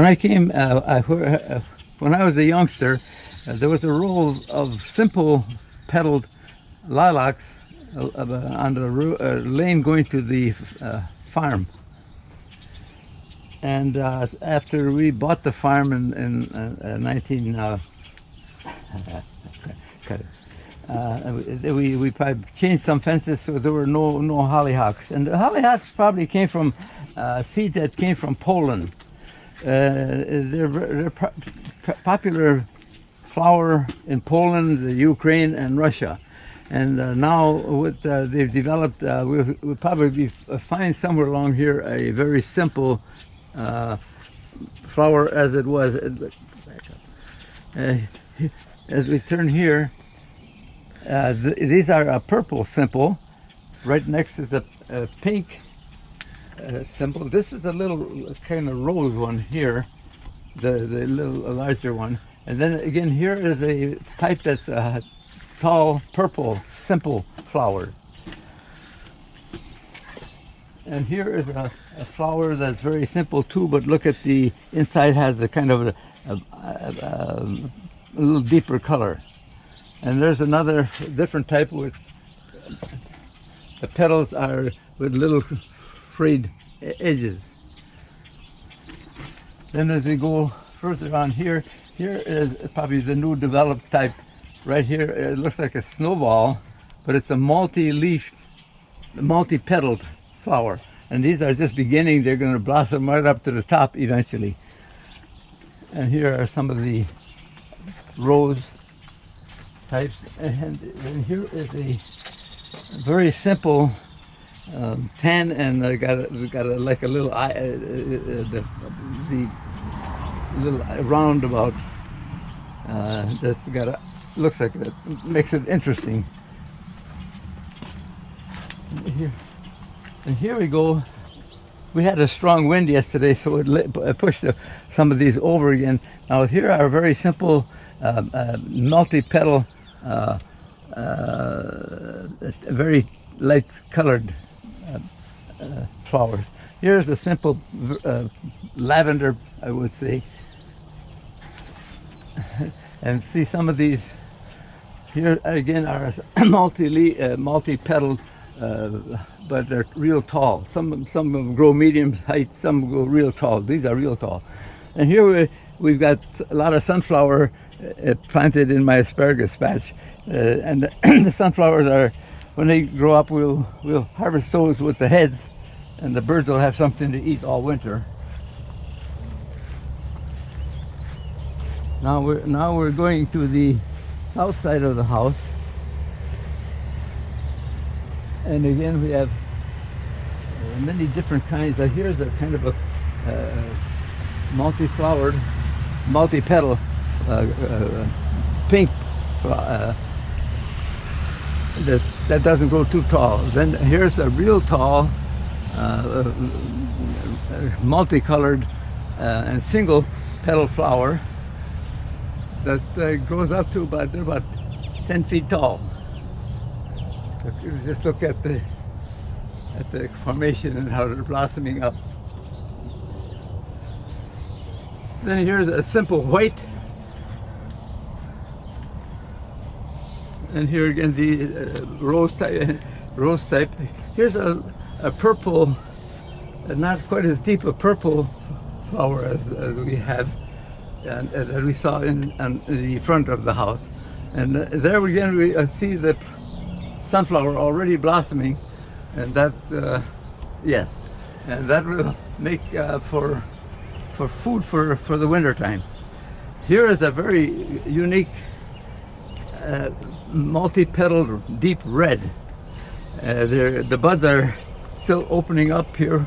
when I came, when I was a youngster, there was a row of simple petaled lilacs on the lane going to the farm. And after we bought the farm in 19... we probably changed some fences so there were no hollyhocks. And the hollyhocks probably came from seeds that came from Poland. They're popular flower in Poland, the Ukraine, and Russia. And now what they've developed, we'll probably find somewhere along here a very simple flower as it was. As we turn here, these are a purple simple. Right next is a pink simple. This is a little kind of rose one here, the little larger one. And then again here is a type that's a tall purple simple flower. And here is a flower that's very simple too, but look at the inside, has a kind of a little deeper color. And there's another different type with the petals are with little frayed edges. Then as we go further on here, here is probably the new developed type. Right here, it looks like a snowball, but it's a multi-leafed, multi-petaled flower. And these are just beginning. They're going to blossom right up to the top eventually. And here are some of the rose types. And here is a very simple tan, and we got like a little eye, the little roundabout that's got a, looks like that, makes it interesting. And here we go. We had a strong wind yesterday, so it pushed some of these over again. Now here are very simple multi-petal, very light colored flowers. Here's a simple lavender, I would say. And see some of these here again are multi-petaled, but they're real tall. Some of them grow medium height, some grow real tall. These are real tall. And here we've got a lot of sunflower planted in my asparagus patch. And the sunflowers are, when they grow up, we'll harvest those with the heads, and the birds will have something to eat all winter. Now we're going to the south side of the house, and again we have many different kinds. Here's a kind of a multi-flowered, multi-petal pink that doesn't grow too tall. Then here's a real tall multicolored and single petal flower that grows up to about 10 feet tall. Just look at the formation and how they're blossoming up. Then here's a simple white, and here again the rose type. Here's a purple, not quite as deep a purple flower as we have, and as we saw on the front of the house. And there again we see the sunflower already blossoming, and that yes, and that will make for food for the winter time. Here is a very unique multi-petaled deep red. The buds are still opening up here.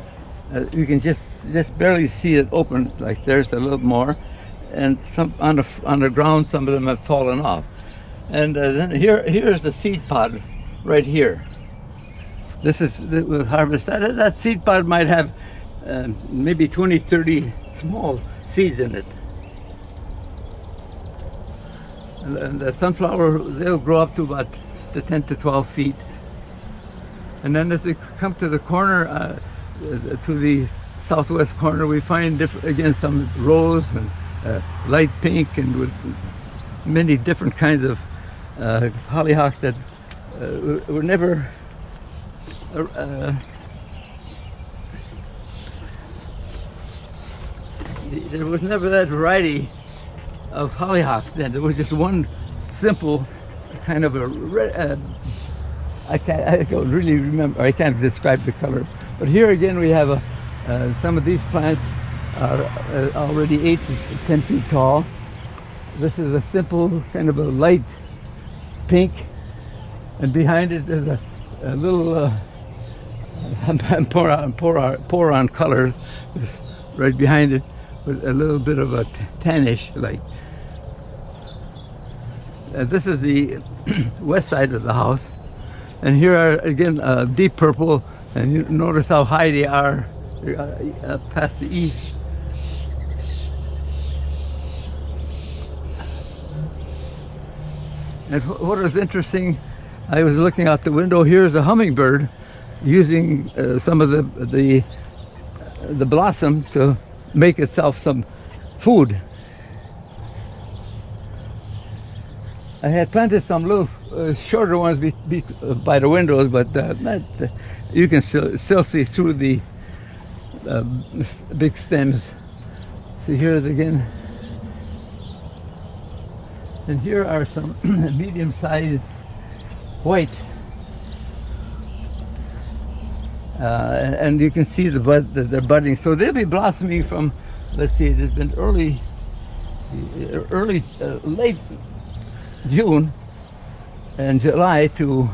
You can just barely see it open. Like there's a little more, and some on the ground, some of them have fallen off. And then here's the seed pod right here. We'll harvest that. That seed pod might have maybe 20-30 small seeds in it. And the sunflower, they'll grow up to about 10 to 12 feet. And then as we come to the corner, to the southwest corner, we find again some rose and light pink, and with many different kinds of hollyhocks that were never there was never that variety of hollyhocks then. There was just one simple kind of a I don't really remember, I can't describe the color. But here again we have some of these plants are already 8 to 10 feet tall. This is a simple kind of a light pink, and behind it there's a little pour on color just right behind it, with a little bit of a tannish like. This is the west side of the house, and here are again deep purple, and you notice how high they are past the east. And what is interesting, I was looking out the window. Here's a hummingbird using some of the blossom to make itself some food. I had planted some little shorter ones by the windows, but you can still see through the big stems. See here again. And here are some medium-sized white, and you can see they're budding. So they'll be blossoming from, let's see, there's been late June and July to,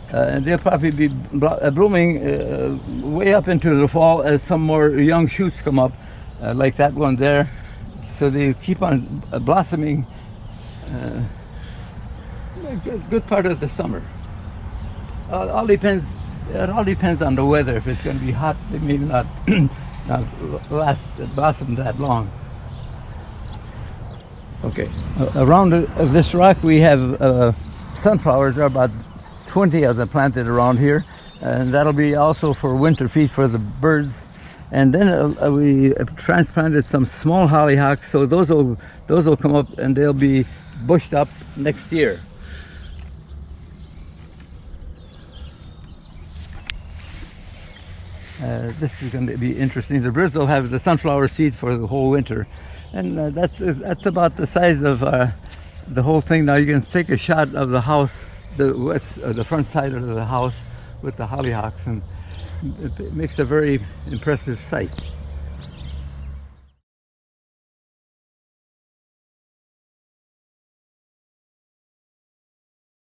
and they'll probably be blooming way up into the fall as some more young shoots come up, like that one there. So they keep on blossoming. Good part of the summer. It all depends on the weather. If it's going to be hot, they may not blossom that long. Okay, around this rock we have sunflowers. There are about 20 of them planted around here, and that'll be also for winter feed for the birds. And then we transplanted some small hollyhocks, so those will come up and they'll be bushed up next year. This is going to be interesting. The birds will have the sunflower seed for the whole winter, and that's about the size of the whole thing. Now you can take a shot of the house, the front side of the house with the hollyhocks, and it makes a very impressive sight.